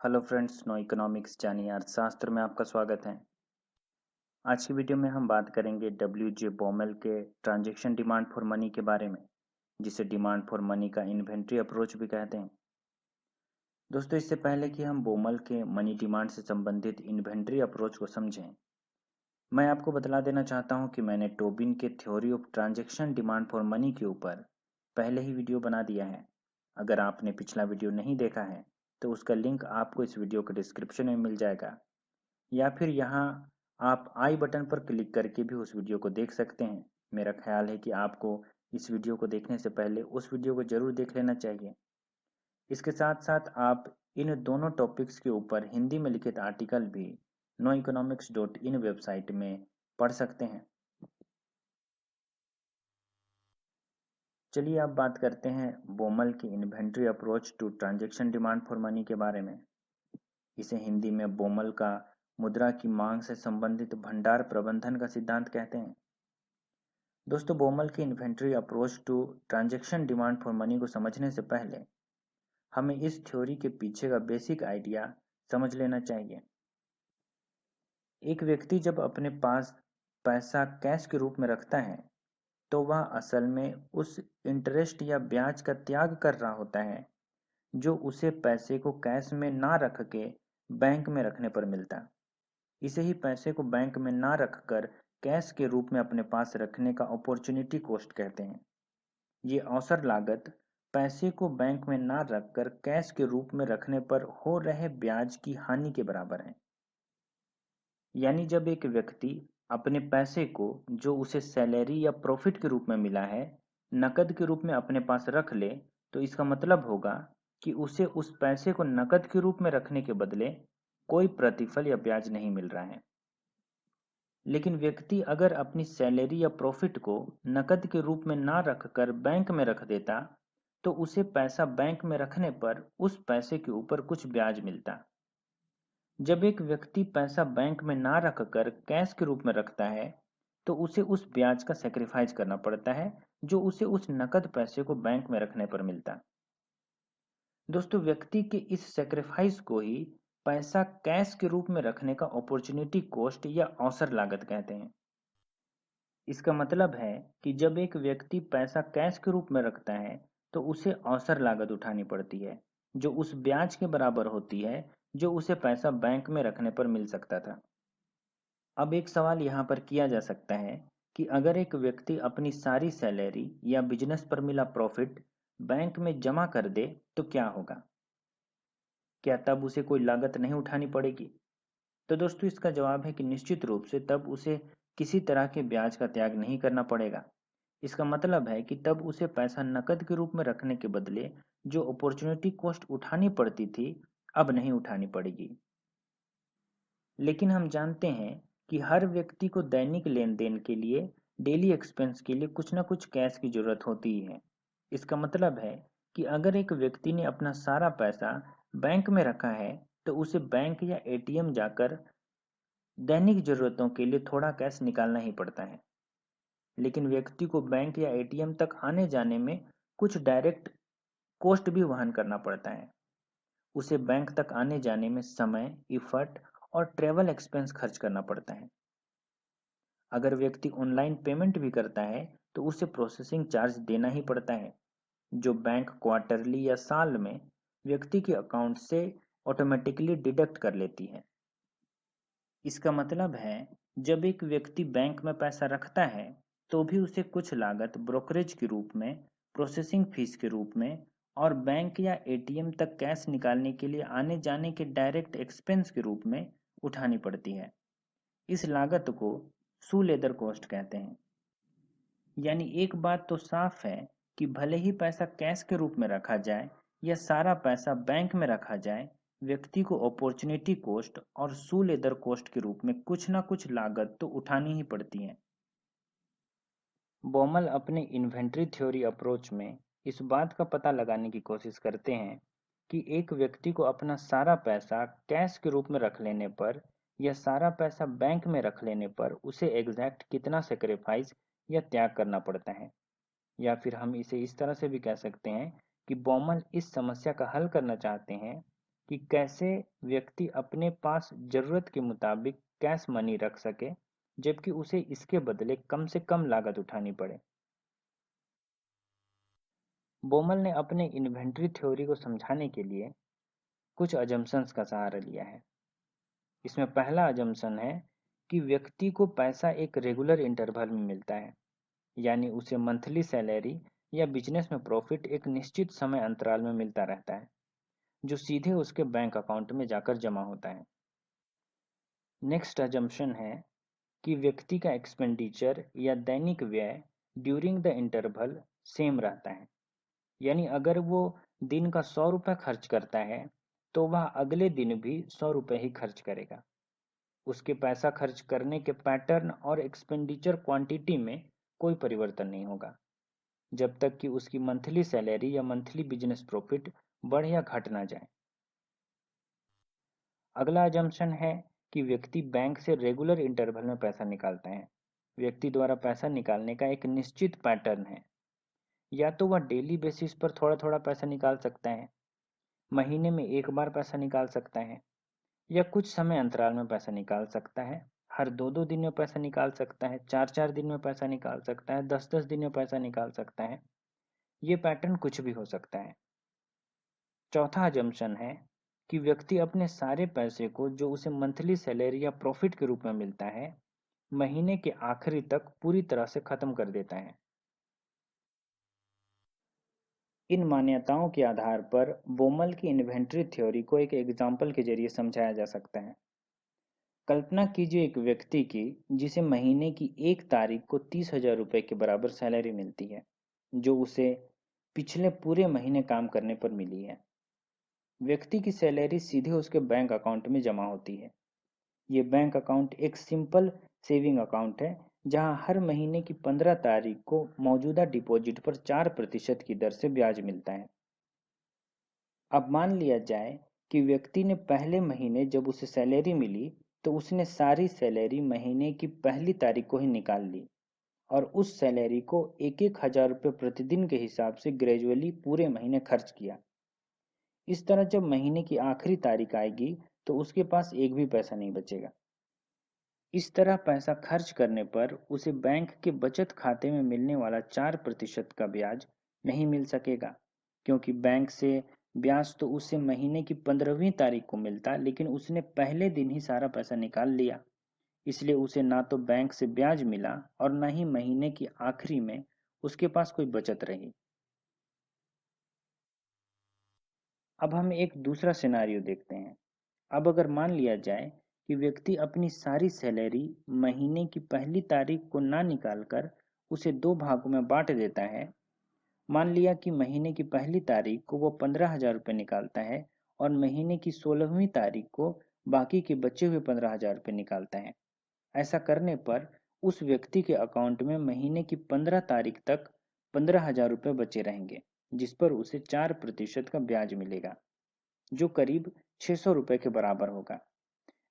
Hello friends, no economics यानी अर्थशास्त्र में आपका स्वागत है। आज की वीडियो में हम बात करेंगे डब्ल्यू जे बॉमेल के ट्रांजैक्शन डिमांड फॉर मनी के बारे में, जिसे डिमांड फॉर मनी का इन्वेंट्री अप्रोच भी कहते हैं। दोस्तों, इससे पहले कि हम बोमल के मनी डिमांड से संबंधित इन्वेंट्री अप्रोच को समझें, मैं आपको बतला देना चाहता हूं कि मैंने टोबिन के theory of transaction demand for money के ऊपर पहले ही वीडियो बना दिया है। अगर आपने पिछला वीडियो नहीं देखा है तो उसका लिंक आपको इस वीडियो के डिस्क्रिप्शन में मिल जाएगा, या फिर यहाँ आप आई बटन पर क्लिक करके भी उस वीडियो को देख सकते हैं। मेरा ख्याल है कि आपको इस वीडियो को देखने से पहले उस वीडियो को जरूर देख लेना चाहिए। इसके साथ साथ आप इन दोनों टॉपिक्स के ऊपर हिंदी में लिखित आर्टिकल भी noeconomics.in वेबसाइट में पढ़ सकते हैं। चलिए अब बात करते हैं बोमल की inventory approach to transaction demand for money के बारे में। इसे हिंदी में बोमल का मुद्रा की मांग से संबंधित भंडार प्रबंधन का सिद्धांत कहते हैं। दोस्तों, बोमल की inventory approach to transaction demand for money को समझने से पहले हमें इस थ्योरी के पीछे का बेसिक आइडिया समझ लेना चाहिए। एक व्यक्ति जब अपने पास पैसा कैश के रूप में रखता है तो वह असल में उस इंटरेस्ट या ब्याज का त्याग कर रहा होता है जो उसे पैसे को कैश में ना रख के बैंक में रखने पर मिलता। इसे ही पैसे को बैंक में ना रखकर कैश के रूप में अपने पास रखने का अपॉर्चुनिटी कॉस्ट कहते हैं। ये अवसर लागत पैसे को बैंक में ना रखकर कैश के रूप में रखने पर हो रहे ब्याज की हानि के बराबर है। यानी जब एक व्यक्ति अपने पैसे को, जो उसे सैलरी या प्रॉफिट के रूप में मिला है, नकद के रूप में अपने पास रख ले, तो इसका मतलब होगा कि उसे उस पैसे को नकद के रूप में रखने के बदले कोई प्रतिफल या ब्याज नहीं मिल रहा है। लेकिन व्यक्ति अगर अपनी सैलरी या प्रॉफिट को नकद के रूप में ना रखकर बैंक में रख देता तो उसे पैसा बैंक में रखने पर उस पैसे के ऊपर कुछ ब्याज मिलता। जब एक व्यक्ति पैसा बैंक में ना रखकर कैश के रूप में रखता है तो उसे उस ब्याज का सेक्रीफाइस करना पड़ता है जो उसे उस नकद पैसे को बैंक में रखने पर मिलता। दोस्तों, व्यक्ति के इस सेक्रीफाइस को ही पैसा कैश के रूप में रखने का अपॉर्चुनिटी कॉस्ट या अवसर लागत कहते हैं। इसका मतलब है कि जब एक व्यक्ति पैसा कैश के रूप में रखता है तो उसे अवसर लागत उठानी पड़ती है जो उस ब्याज के बराबर होती है जो उसे पैसा बैंक में रखने पर मिल सकता था। अब एक सवाल यहाँ पर किया जा सकता है कि अगर एक व्यक्ति अपनी सारी सैलरी या बिजनेस पर मिला प्रॉफिट बैंक में जमा कर दे तो क्या होगा? क्या तब उसे कोई लागत नहीं उठानी पड़ेगी? तो दोस्तों, इसका जवाब है कि निश्चित रूप से तब उसे किसी तरह के ब्याज का त्याग नहीं करना पड़ेगा। इसका मतलब है कि तब उसे पैसा नकद के रूप में रखने के बदले जो अपॉर्चुनिटी कॉस्ट उठानी पड़ती थी, अब नहीं उठानी पड़ेगी। लेकिन हम जानते हैं कि हर व्यक्ति को दैनिक लेन देन के लिए, डेली एक्सपेंस के लिए कुछ ना कुछ कैश की जरूरत होती ही है। इसका मतलब है कि अगर एक व्यक्ति ने अपना सारा पैसा बैंक में रखा है तो उसे बैंक या एटीएम जाकर दैनिक जरूरतों के लिए थोड़ा कैश निकालना ही पड़ता है। लेकिन व्यक्ति को बैंक या एटीएम तक आने जाने में कुछ डायरेक्ट कॉस्ट भी वहन करना पड़ता है। उसे बैंक तक आने जाने में समय, इफर्ट और ट्रेवल एक्सपेंस खर्च करना पड़ता है। अगर व्यक्ति ऑनलाइन पेमेंट भी करता है तो उसे प्रोसेसिंग चार्ज देना ही पड़ता है जो बैंक क्वार्टरली या साल में व्यक्ति के अकाउंट से ऑटोमेटिकली डिडक्ट कर लेती है। इसका मतलब है जब एक व्यक्ति बैंक में पैसा रखता है तो भी उसे कुछ लागत ब्रोकरेज के रूप में, प्रोसेसिंग फीस के रूप में और बैंक या एटीएम तक कैश निकालने के लिए आने जाने के डायरेक्ट एक्सपेंस के रूप में उठानी पड़ती है। इस लागत को सू लेदर कॉस्ट कहते हैं। यानी एक बात तो साफ है कि भले ही पैसा कैश के रूप में रखा जाए या सारा पैसा बैंक में रखा जाए, व्यक्ति को अपॉर्चुनिटी कॉस्ट और सू लेदर कॉस्ट के रूप में कुछ ना कुछ लागत तो उठानी ही पड़ती है। बॉमल अपने इन्वेंट्री थ्योरी अप्रोच में इस बात का पता लगाने की कोशिश करते हैं कि एक व्यक्ति को अपना सारा पैसा कैश के रूप में रख लेने पर या सारा पैसा बैंक में रख लेने पर उसे एग्जैक्ट कितना सेक्रीफाइस या त्याग करना पड़ता है। या फिर हम इसे इस तरह से भी कह सकते हैं कि बॉमल इस समस्या का हल करना चाहते हैं कि कैसे व्यक्ति अपने पास जरूरत के मुताबिक कैश मनी रख सके, जबकि उसे इसके बदले कम से कम लागत उठानी पड़े। बोमल ने अपने इन्वेंट्री थ्योरी को समझाने के लिए कुछ अजम्पशंस का सहारा लिया है। इसमें पहला अजम्पशन है कि व्यक्ति को पैसा एक रेगुलर इंटरवल में मिलता है, यानी उसे मंथली सैलरी या बिजनेस में प्रॉफिट एक निश्चित समय अंतराल में मिलता रहता है, जो सीधे उसके बैंक अकाउंट में जाकर जमा होता है। नेक्स्ट अजम्पशन है कि व्यक्ति का एक्सपेंडिचर या दैनिक व्यय ड्यूरिंग द इंटरवल सेम रहता है, यानी अगर वो दिन का 100 रुपये खर्च करता है तो वह अगले दिन भी 100 रुपये ही खर्च करेगा। उसके पैसा खर्च करने के पैटर्न और एक्सपेंडिचर क्वांटिटी में कोई परिवर्तन नहीं होगा, जब तक कि उसकी मंथली सैलरी या मंथली बिजनेस प्रॉफिट बढ़ या घट ना जाए। अगला अजम्पशन है कि व्यक्ति बैंक से रेगुलर इंटरवल में पैसा निकालता है। व्यक्ति द्वारा पैसा निकालने का एक निश्चित पैटर्न है, या तो वह डेली बेसिस पर थोड़ा थोड़ा पैसा निकाल सकता है, महीने में एक बार पैसा निकाल सकता है, या कुछ समय अंतराल में पैसा निकाल सकता है। हर 2-2 दिन में पैसा निकाल सकता है, 4-4 दिन में पैसा निकाल सकता है, 10-10 दिन में पैसा निकाल सकता है। ये पैटर्न कुछ भी हो सकता है। चौथा अजम्पशन है कि व्यक्ति अपने सारे पैसे को जो उसे मंथली सैलरी या प्रॉफिट के रूप में मिलता है, महीने के आखिरी तक पूरी तरह से खत्म कर देता है। इन मान्यताओं के आधार पर बोमल की इन्वेंट्री थ्योरी को एक एग्जाम्पल के जरिए समझाया जा सकता है। कल्पना कीजिए एक व्यक्ति की जिसे महीने की 1 तारीख को 30,000 रुपये के बराबर सैलरी मिलती है, जो उसे पिछले पूरे महीने काम करने पर मिली है। व्यक्ति की सैलरी सीधे उसके बैंक अकाउंट में जमा होती है। ये बैंक अकाउंट एक सिंपल सेविंग अकाउंट है, जहां हर महीने की 15 तारीख को मौजूदा डिपॉजिट पर 4% की दर से ब्याज मिलता है। अब मान लिया जाए कि व्यक्ति ने पहले महीने जब उसे सैलरी मिली तो उसने सारी सैलरी महीने की पहली तारीख को ही निकाल ली और उस सैलरी को 1-1 हजार रुपये प्रतिदिन के हिसाब से ग्रेजुअली पूरे महीने खर्च किया। इस तरह जब महीने की आखिरी तारीख आएगी तो उसके पास एक भी पैसा नहीं बचेगा। इस तरह पैसा खर्च करने पर उसे बैंक के बचत खाते में मिलने वाला 4% का ब्याज नहीं मिल सकेगा, क्योंकि बैंक से ब्याज तो उसे महीने की 15वीं तारीख को मिलता, लेकिन उसने पहले दिन ही सारा पैसा निकाल लिया। इसलिए उसे ना तो बैंक से ब्याज मिला और ना ही महीने की आखिरी में उसके पास कोई बचत रही। अब हम एक दूसरा सिनारियो देखते हैं। अब अगर मान लिया जाए कि व्यक्ति अपनी सारी सैलरी महीने की पहली तारीख को ना निकालकर उसे 2 भागों में बांट देता है। मान लिया कि महीने की पहली तारीख को वो 15,000 रुपये निकालता है और महीने की 16वीं तारीख को बाकी के बचे हुए 15,000 रुपये निकालता है। ऐसा करने पर उस व्यक्ति के अकाउंट में महीने की 15 तारीख तक 15,000 रुपये बचे रहेंगे, जिस पर उसे 4% का ब्याज मिलेगा, जो करीब 600 रुपये के बराबर होगा।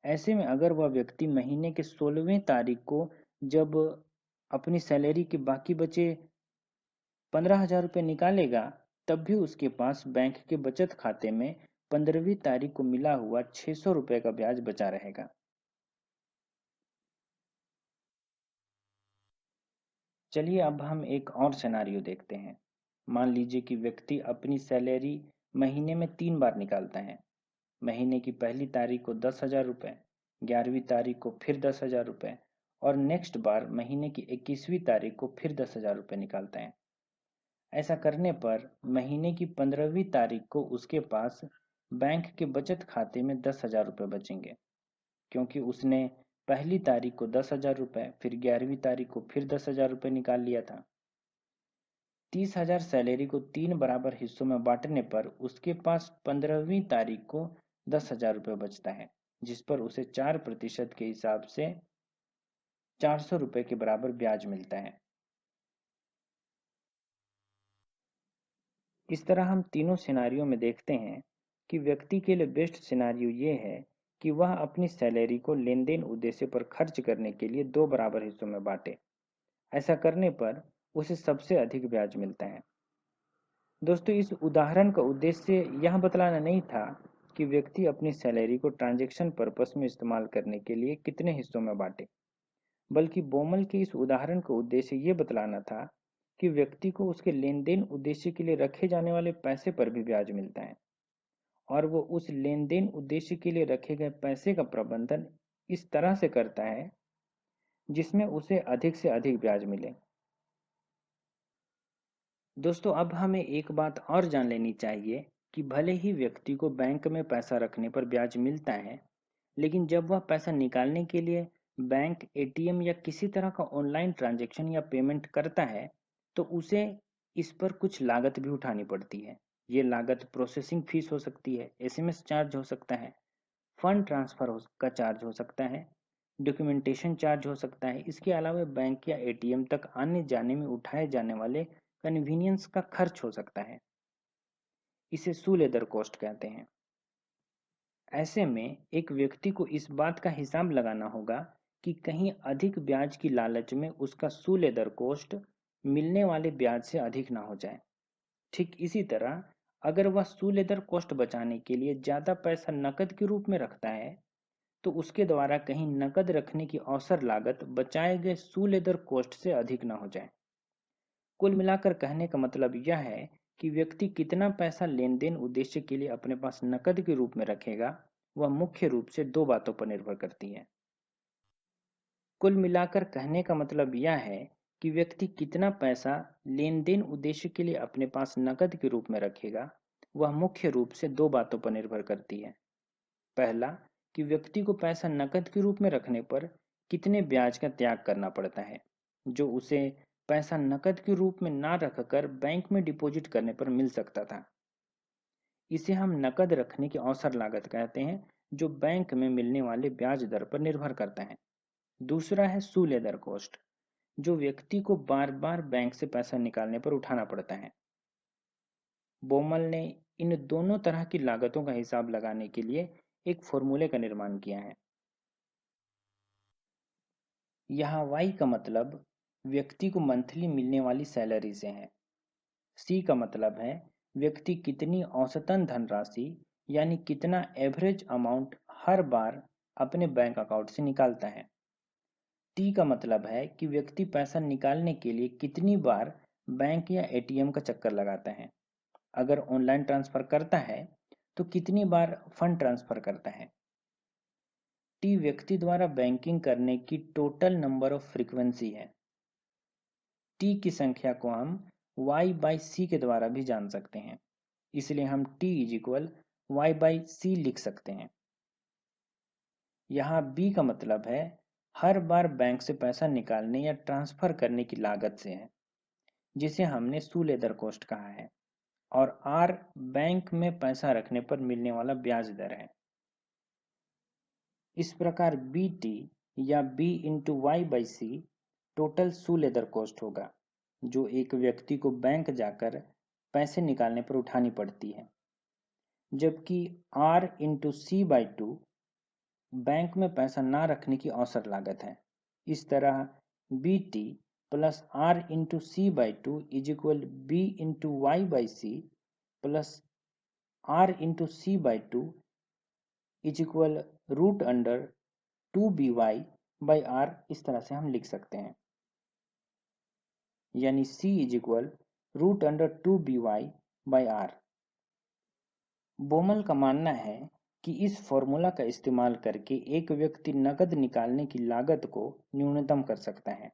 ऐसे में अगर वह व्यक्ति महीने के 16वीं तारीख को जब अपनी सैलरी के बाकी बचे 15,000 रुपये निकालेगा, तब भी उसके पास बैंक के बचत खाते में 15वीं तारीख को मिला हुआ 600 रुपये का ब्याज बचा रहेगा। चलिए अब हम एक और सिनारियो देखते हैं। मान लीजिए कि व्यक्ति अपनी सैलरी महीने में 3 बार निकालता है। महीने की पहली तारीख को 10,000 रुपये, 11वीं तारीख को फिर 10,000 रुपये और नेक्स्ट बार महीने की 21वीं तारीख को फिर 10,000 रुपये निकालता है। ऐसा करने पर महीने की 15वीं तारीख को उसके पास बैंक के बचत खाते में 10,000 रुपये बचेंगे, क्योंकि उसने पहली तारीख को 10,000 रुपये, फिर 11वीं तारीख को फिर 10,000 रुपये निकाल लिया था। 30,000 सैलरी को 3 बराबर हिस्सों में बांटने पर उसके पास 15वीं तारीख को 10,000 रुपये बचता है, जिस पर उसे 4% के हिसाब से 400 रुपये के बराबर ब्याज मिलता है। इस तरह हम तीनों सिनारियों में देखते हैं कि व्यक्ति के लिए बेस्ट सिनारियो ये है कि वह अपनी सैलरी को लेन देन उद्देश्य पर खर्च करने के लिए 2 बराबर हिस्सों में बांटे। ऐसा करने पर उसे सबसे अधिक ब्याज मिलता है। दोस्तों, इस उदाहरण का उद्देश्य यह बतलाना नहीं था कि व्यक्ति अपनी सैलरी को ट्रांजैक्शन पर्पस में इस्तेमाल करने के लिए कितने हिस्सों में बांटे, बल्कि बोमल के इस उदाहरण का उद्देश्य ये बतलाना था कि व्यक्ति को उसके लेन देन उद्देश्य के लिए रखे जाने वाले पैसे पर भी ब्याज मिलता है और वो उस लेन देन उद्देश्य के लिए रखे गए पैसे का प्रबंधन इस तरह से करता है जिसमें उसे अधिक से अधिक ब्याज मिले। दोस्तों, अब हमें एक बात और जान लेनी चाहिए कि भले ही व्यक्ति को बैंक में पैसा रखने पर ब्याज मिलता है, लेकिन जब वह पैसा निकालने के लिए बैंक, एटीएम या किसी तरह का ऑनलाइन ट्रांजैक्शन या पेमेंट करता है, तो उसे इस पर कुछ लागत भी उठानी पड़ती है। ये लागत प्रोसेसिंग फीस हो सकती है, एसएमएस चार्ज हो सकता है, फंड ट्रांसफर का चार्ज हो सकता है, डॉक्यूमेंटेशन चार्ज हो सकता है। इसके अलावा बैंक या एटीएम तक आने जाने में उठाए जाने वाले कन्वीनियंस का खर्च हो सकता है। इसे सू लेदर कॉस्ट कहते हैं। ऐसे में एक व्यक्ति को इस बात का हिसाब लगाना होगा कि कहीं अधिक ब्याज की लालच में उसका सू लेदर कॉस्ट मिलने वाले ब्याज से अधिक ना हो जाए। ठीक इसी तरह अगर वह सू लेदर कॉस्ट बचाने के लिए ज़्यादा पैसा नकद के रूप में रखता है, तो उसके द्वारा कहीं नकद रखने की अवसर लागत बचाए गए सू लेदर कॉस्ट से अधिक ना हो जाए। कुल मिलाकर कहने का मतलब यह है कि व्यक्ति कितना पैसा लेन देन उद्देश्य के लिए अपने पास नकद के रूप में रखेगा, वह मुख्य रूप से दो बातों पर निर्भर करती है। कुल मिलाकर कहने का मतलब यह है कि व्यक्ति कितना पैसा लेन देन उद्देश्य के लिए अपने पास नकद के रूप में रखेगा, वह मुख्य रूप से दो बातों पर निर्भर करती है। पहला, कि व्यक्ति को पैसा नकद के रूप में रखने पर कितने ब्याज का त्याग करना पड़ता है, जो उसे पैसा नकद के रूप में ना रखकर बैंक में डिपॉजिट करने पर मिल सकता था। इसे हम नकद रखने की अवसर लागत कहते हैं, जो बैंक में मिलने वाले ब्याज दर पर निर्भर करता है। दूसरा है सू लेदर कॉस्ट, जो व्यक्ति को बार बार बैंक से पैसा निकालने पर उठाना पड़ता है। बोमल ने इन दोनों तरह की लागतों का हिसाब लगाने के लिए एक फॉर्मूले का निर्माण किया है। यहाँ वाई का मतलब व्यक्ति को मंथली मिलने वाली सैलरी से है। सी का मतलब है व्यक्ति कितनी औसतन धनराशि यानी कितना एवरेज अमाउंट हर बार अपने बैंक अकाउंट से निकालता है। टी का मतलब है कि व्यक्ति पैसा निकालने के लिए कितनी बार बैंक या एटीएम का चक्कर लगाता है। अगर ऑनलाइन ट्रांसफर करता है तो कितनी बार फंड ट्रांसफर करता है। टी व्यक्ति द्वारा बैंकिंग करने की टोटल नंबर ऑफ फ्रीक्वेंसी है। टी की संख्या को हम y बाई सी के द्वारा भी जान सकते हैं, इसलिए हम t is equal y by c लिख सकते हैं। यहाँ b का मतलब है हर बार बैंक से पैसा निकालने या ट्रांसफर करने की लागत से है, जिसे हमने सू लेदर कॉस्ट कहा है, और r बैंक में पैसा रखने पर मिलने वाला ब्याज दर है। इस प्रकार बी टी या b into Y by C total shoe leather cost होगा, जो एक व्यक्ति को बैंक जाकर पैसे निकालने पर उठानी पड़ती है, जबकि r into C by two bank में पैसा ना रखने की औसत लागत है। इस तरह B T plus r into C by two is equal B into Y by C plus r into C by two is equal root under 2by by r। इस तरह से हम लिख सकते हैं, यानी c is equal root under 2by by r। Baumol का मानना है कि इस फॉर्मूला का इस्तेमाल करके एक व्यक्ति नकद निकालने की लागत को न्यूनतम कर सकता है,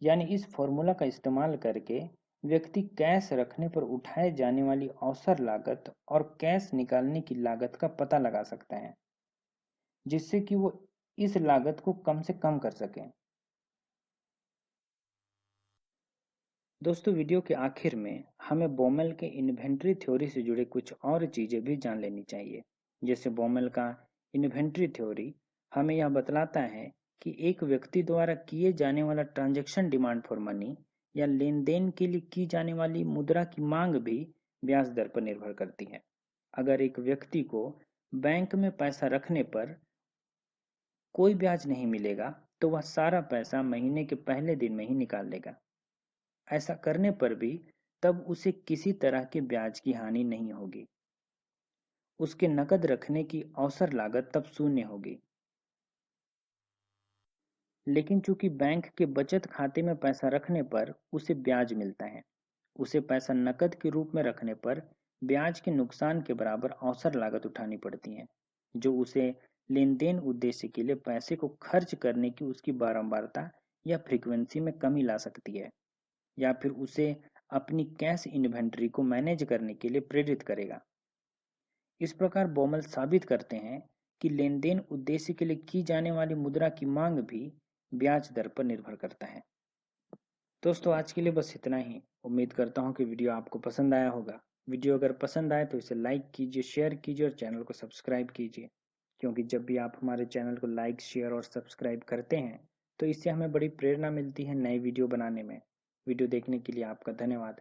यानी इस फॉर्मूला का इस्तेमाल करके व्यक्ति कैश रखने पर उठाए जाने वाली अवसर लागत और कैश निकालने की लागत का पता लगा सकता है, जिससे कि वो इस लागत को कम से कम कर सके। दोस्तों, वीडियो के आखिर में हमें बोमेल के इन्वेंट्री थ्योरी से जुड़े कुछ और चीज़ें भी जान लेनी चाहिए। जैसे बोमेल का इन्वेंट्री थ्योरी हमें यह बतलाता है कि एक व्यक्ति द्वारा किए जाने वाला ट्रांजैक्शन डिमांड फॉर मनी या लेन देन के लिए की जाने वाली मुद्रा की मांग भी ब्याज दर पर निर्भर करती है। अगर एक व्यक्ति को बैंक में पैसा रखने पर कोई ब्याज नहीं मिलेगा, तो वह सारा पैसा महीने के पहले दिन में ही निकाल लेगा। ऐसा करने पर भी तब उसे किसी तरह के ब्याज की हानि नहीं होगी। उसके नकद रखने की अवसर लागत तब शून्य होगी। लेकिन चूंकि बैंक के बचत खाते में पैसा रखने पर उसे ब्याज मिलता है, उसे पैसा नकद के रूप में रखने पर ब्याज के नुकसान के बराबर अवसर लागत उठानी पड़ती है, जो उसे लेन देन उद्देश्य के लिए पैसे को खर्च करने की उसकी बारंबारता या फ्रीक्वेंसी में कमी ला सकती है, या फिर उसे अपनी कैश इन्वेंटरी को मैनेज करने के लिए प्रेरित करेगा। इस प्रकार बॉमल साबित करते हैं कि लेन देन उद्देश्य के लिए की जाने वाली मुद्रा की मांग भी ब्याज दर पर निर्भर करता है। दोस्तों, आज के लिए बस इतना ही। उम्मीद करता हूँ कि वीडियो आपको पसंद आया होगा। वीडियो अगर पसंद आए तो इसे लाइक कीजिए, शेयर कीजिए और चैनल को सब्सक्राइब कीजिए, क्योंकि जब भी आप हमारे चैनल को लाइक, शेयर और सब्सक्राइब करते हैं तो इससे हमें बड़ी प्रेरणा मिलती है नए वीडियो बनाने में। वीडियो देखने के लिए आपका धन्यवाद।